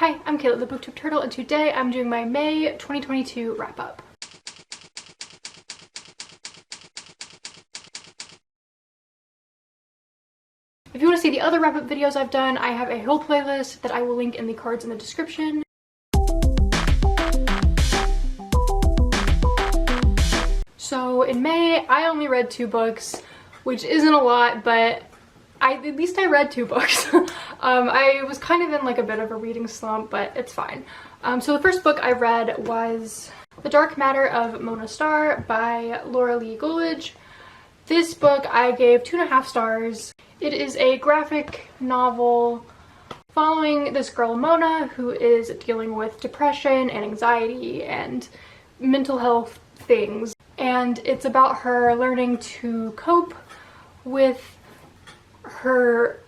Hi, I'm Kayla the Booktube Turtle, and today I'm doing my May 2022 wrap-up. If you want to see the other wrap-up videos I've done, I have a whole playlist that I will link in the cards in the description. So in May, I only read 2 books, which isn't a lot, but at least I read 2 books. I was kind of in like a bit of a reading slump, but it's fine. So the first book I read was The Dark Matter of Mona Starr by Laura Lee Coolidge. This book I gave 2.5 stars. It is a graphic novel following this girl Mona who is dealing with depression and anxiety and mental health things. And it's about her learning to cope with her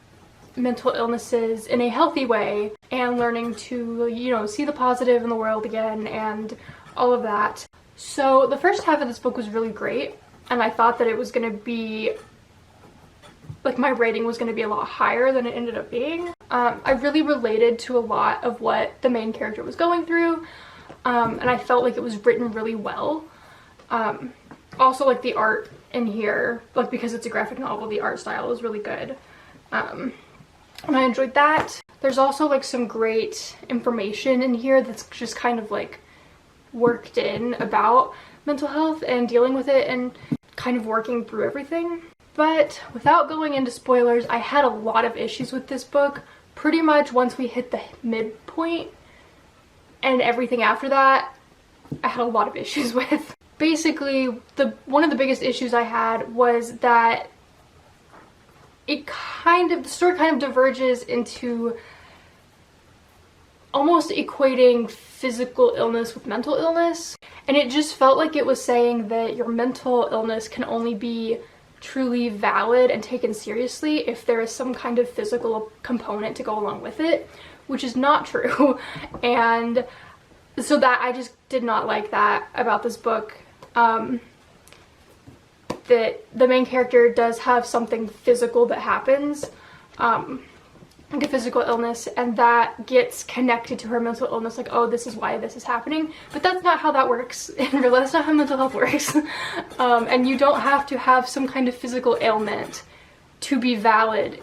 mental illnesses in a healthy way and learning to, you know, see the positive in the world again and all of that. So the first half of this book was really great, and I thought that it was going to be like my rating was going to be a lot higher than it ended up being. I really related to a lot of what the main character was going through, and I felt like it was written really well. Also, like, the art in here, like, because it's a graphic novel, the art style is really good. And I enjoyed that. There's also like some great information in here that's just kind of like worked in about mental health and dealing with it and kind of working through everything. But without going into spoilers, I had a lot of issues with this book pretty much once we hit the midpoint, and everything after that I had a lot of issues with. Basically, one of the biggest issues I had was that the story kind of diverges into almost equating physical illness with mental illness, and it just felt like it was saying that your mental illness can only be truly valid and taken seriously if there is some kind of physical component to go along with it, which is not true. And so that I just did not like that about this book. That the main character does have something physical that happens, like a physical illness, and that gets connected to her mental illness, like, oh, this is why this is happening. But that's not how that works in real life. That's not how mental health works. And you don't have to have some kind of physical ailment to be valid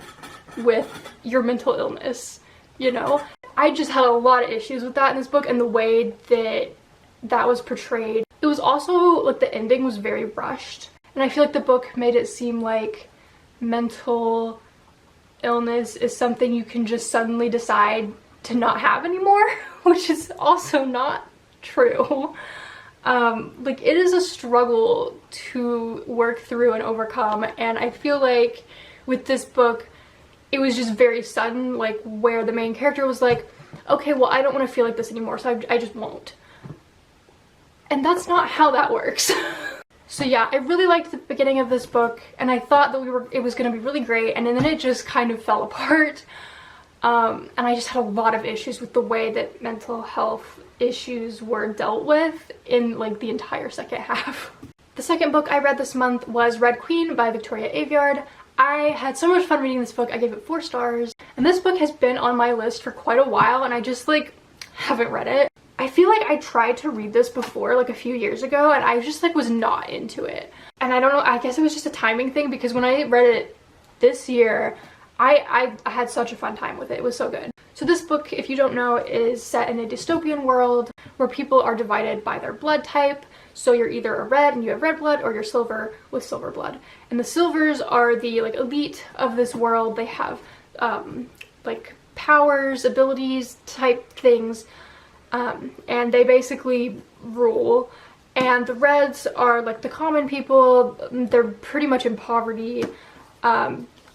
with your mental illness, you know? I just had a lot of issues with that in this book and the way that was portrayed. It was also, like, the ending was very rushed. And I feel like the book made it seem like mental illness is something you can just suddenly decide to not have anymore, which is also not true. Like, it is a struggle to work through and overcome, and I feel like with this book, it was just very sudden, like, where the main character was like, okay, well, I don't want to feel like this anymore, so I just won't. And that's not how that works. So yeah, I really liked the beginning of this book, and I thought that it was going to be really great, and then it just kind of fell apart. And I just had a lot of issues with the way that mental health issues were dealt with in like the entire second half. The second book I read this month was Red Queen by Victoria Aveyard. I had so much fun reading this book. I gave it 4 stars. And this book has been on my list for quite a while, and I just like haven't read it. I feel like I tried to read this before, like a few years ago, and I just like was not into it. And I don't know, I guess it was just a timing thing, because when I read it this year, I had such a fun time with it. It was so good. So this book, if you don't know, is set in a dystopian world where people are divided by their blood type. So you're either a red and you have red blood, or you're silver with silver blood. And the silvers are the like elite of this world. They have like powers, abilities type things. And they basically rule, and the reds are like the common people. They're pretty much in poverty,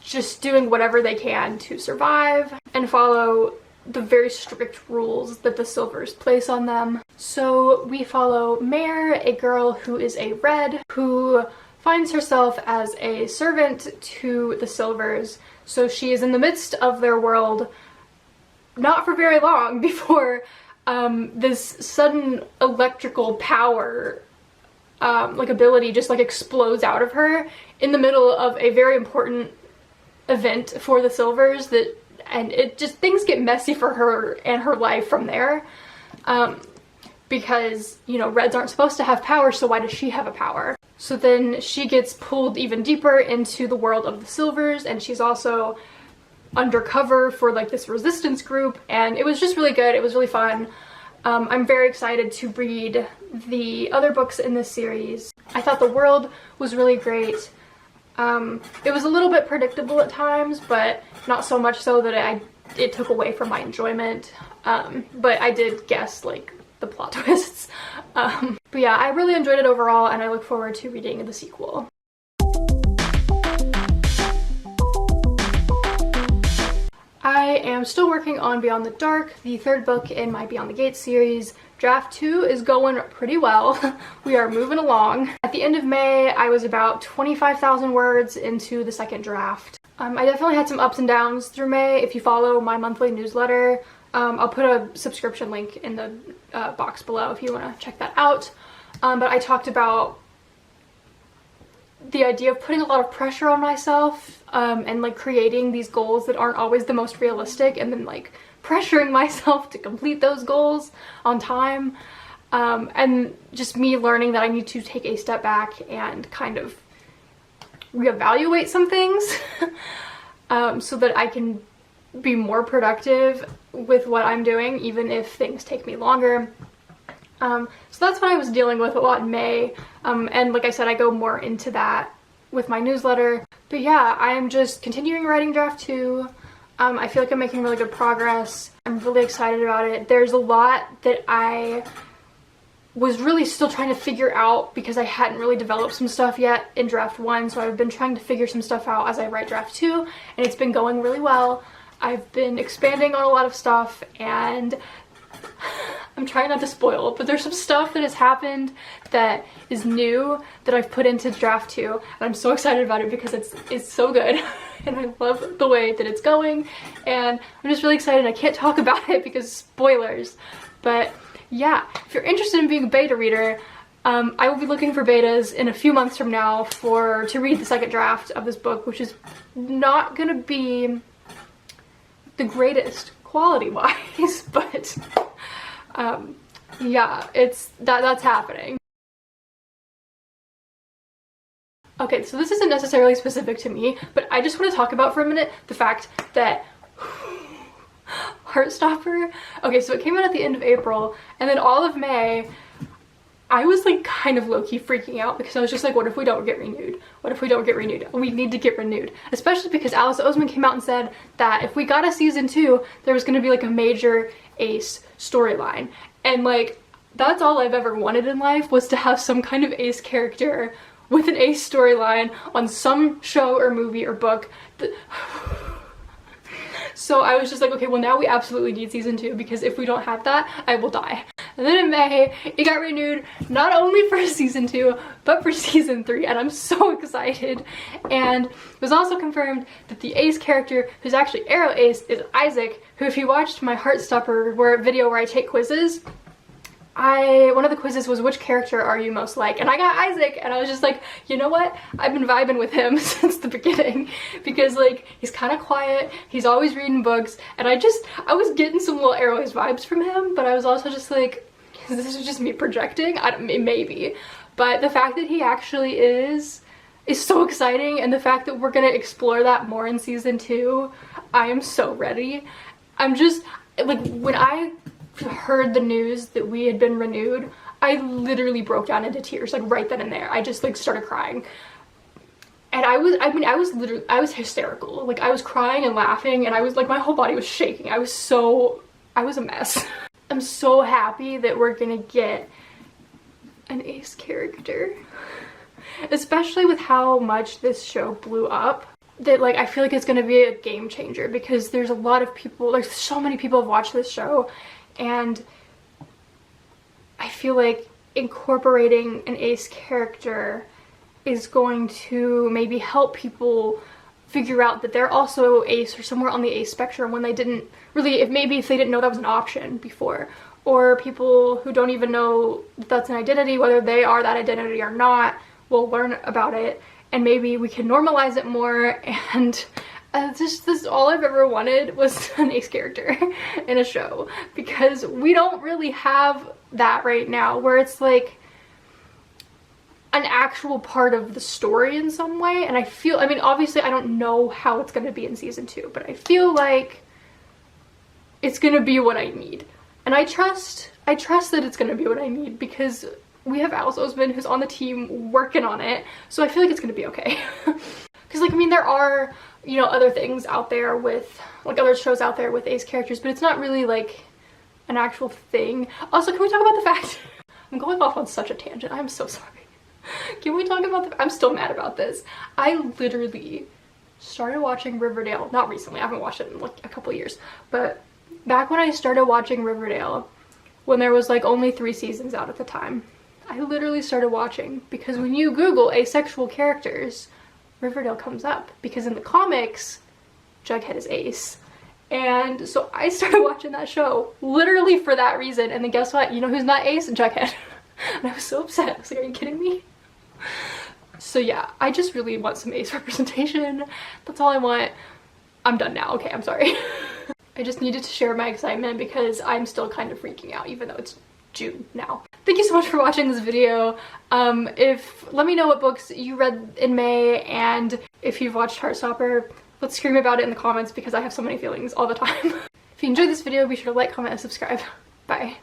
just doing whatever they can to survive and follow the very strict rules that the silvers place on them. So we follow Mare, a girl who is a red, who finds herself as a servant to the silvers. So she is in the midst of their world, not for very long before this sudden electrical power like ability just like explodes out of her in the middle of a very important event for the silvers that and it just, things get messy for her and her life from there. Because, you know, reds aren't supposed to have power, so why does she have a power? So then she gets pulled even deeper into the world of the silvers, and she's also undercover for like this resistance group, and it was just really good. It was really fun. I'm very excited to read the other books in this series. I thought the world was really great. It was a little bit predictable at times, but not so much so that it took away from my enjoyment. But I did guess like the plot twists. But yeah, I really enjoyed it overall, and I look forward to reading the sequel. I am still working on Beyond the Dark, the third book in my Beyond the Gates series. Draft 2 is going pretty well. We are moving along. At the end of May, I was about 25,000 words into the second draft. I definitely had some ups and downs through May. If you follow my monthly newsletter, I'll put a subscription link in the box below if you want to check that out. But I talked about the idea of putting a lot of pressure on myself and like creating these goals that aren't always the most realistic, and then like pressuring myself to complete those goals on time, and just me learning that I need to take a step back and kind of reevaluate some things so that I can be more productive with what I'm doing, even if things take me longer. So that's what I was dealing with a lot in May, and like I said, I go more into that with my newsletter. But yeah, I am just continuing writing draft 2. I feel like I'm making really good progress. I'm really excited about it. There's a lot that I was really still trying to figure out because I hadn't really developed some stuff yet in draft 1, so I've been trying to figure some stuff out as I write draft 2, and it's been going really well. I've been expanding on a lot of stuff, and I'm trying not to spoil, but there's some stuff that has happened that is new that I've put into draft 2, and I'm so excited about it because it's so good and I love the way that it's going, and I'm just really excited. I can't talk about it because spoilers, but yeah, if you're interested in being a beta reader, I will be looking for betas in a few months from now to read the second draft of this book, which is not gonna be the greatest quality-wise, but yeah, that's happening. Okay, so this isn't necessarily specific to me, but I just want to talk about for a minute the fact that Heartstopper, okay, so it came out at the end of April, and then all of May, I was like kind of low-key freaking out because I was just like, what if we don't get renewed? What if we don't get renewed? We need to get renewed. Especially because Alice Oseman came out and said that if we got a season 2, there was going to be like a major ace storyline. And like, that's all I've ever wanted in life, was to have some kind of ace character with an ace storyline on some show or movie or book. So I was just like, okay, well now we absolutely need season 2, because if we don't have that, I will die. And then in May, it got renewed not only for season 2, but for season 3, and I'm so excited. And it was also confirmed that the ace character, who's actually Arrow Ace, is Isaac, who, if you watched my Heartstopper video where I take quizzes, one of the quizzes was, which character are you most like? And I got Isaac, and I was just like, you know what? I've been vibing with him since the beginning, because like, he's kind of quiet, he's always reading books, and I was getting some little Arrow Ace vibes from him, but I was also just like, this is just me projecting? Maybe. But the fact that he actually is so exciting, and the fact that we're gonna explore that more in season 2, I am so ready. I'm just, like, when I heard the news that we had been renewed, I literally broke down into tears, like right then and there. I just like started crying. And I was hysterical. Like, I was crying and laughing, and I was like, my whole body was shaking. I was a mess. I'm so happy that we're gonna get an ace character, especially with how much this show blew up. That like, I feel like it's gonna be a game changer, because there's a lot of people, like so many people have watched this show, and I feel like incorporating an ace character is going to maybe help people figure out that they're also ace or somewhere on the ace spectrum when they didn't really, if they didn't know that was an option before, or people who don't even know that that's an identity, whether they are that identity or not, will learn about it, and maybe we can normalize it more and this is all I've ever wanted was an ace character in a show, because we don't really have that right now where it's like an actual part of the story in some way. And I feel, I mean, obviously I don't know how it's going to be in season 2, but I feel like it's going to be what I need. And I trust that it's going to be what I need, because we have Alice Oseman who's on the team working on it, so I feel like it's going to be okay. Because, like, I mean, there are, you know, other things out there with, like, other shows out there with ace characters, but it's not really, like, an actual thing. Also, can we talk about the fact I'm going off on such a tangent, I'm so sorry. Can we talk about the, I'm still mad about this. I literally started watching Riverdale, not recently, I haven't watched it in like a couple years, but back when I started watching Riverdale, when there was like only 3 seasons out at the time, I literally started watching because when you Google asexual characters, Riverdale comes up, because in the comics, Jughead is ace. And so I started watching that show literally for that reason, and then guess what? You know who's not ace? Jughead. And I was so upset. I was like, are you kidding me? So yeah, I just really want some ace representation. That's all I want. I'm done now. Okay, I'm sorry. I just needed to share my excitement because I'm still kind of freaking out, even though it's June now. Thank you so much for watching this video. Let me know what books you read in May, and if you've watched Heartstopper, let's scream about it in the comments because I have so many feelings all the time. If you enjoyed this video, be sure to like, comment, and subscribe. Bye.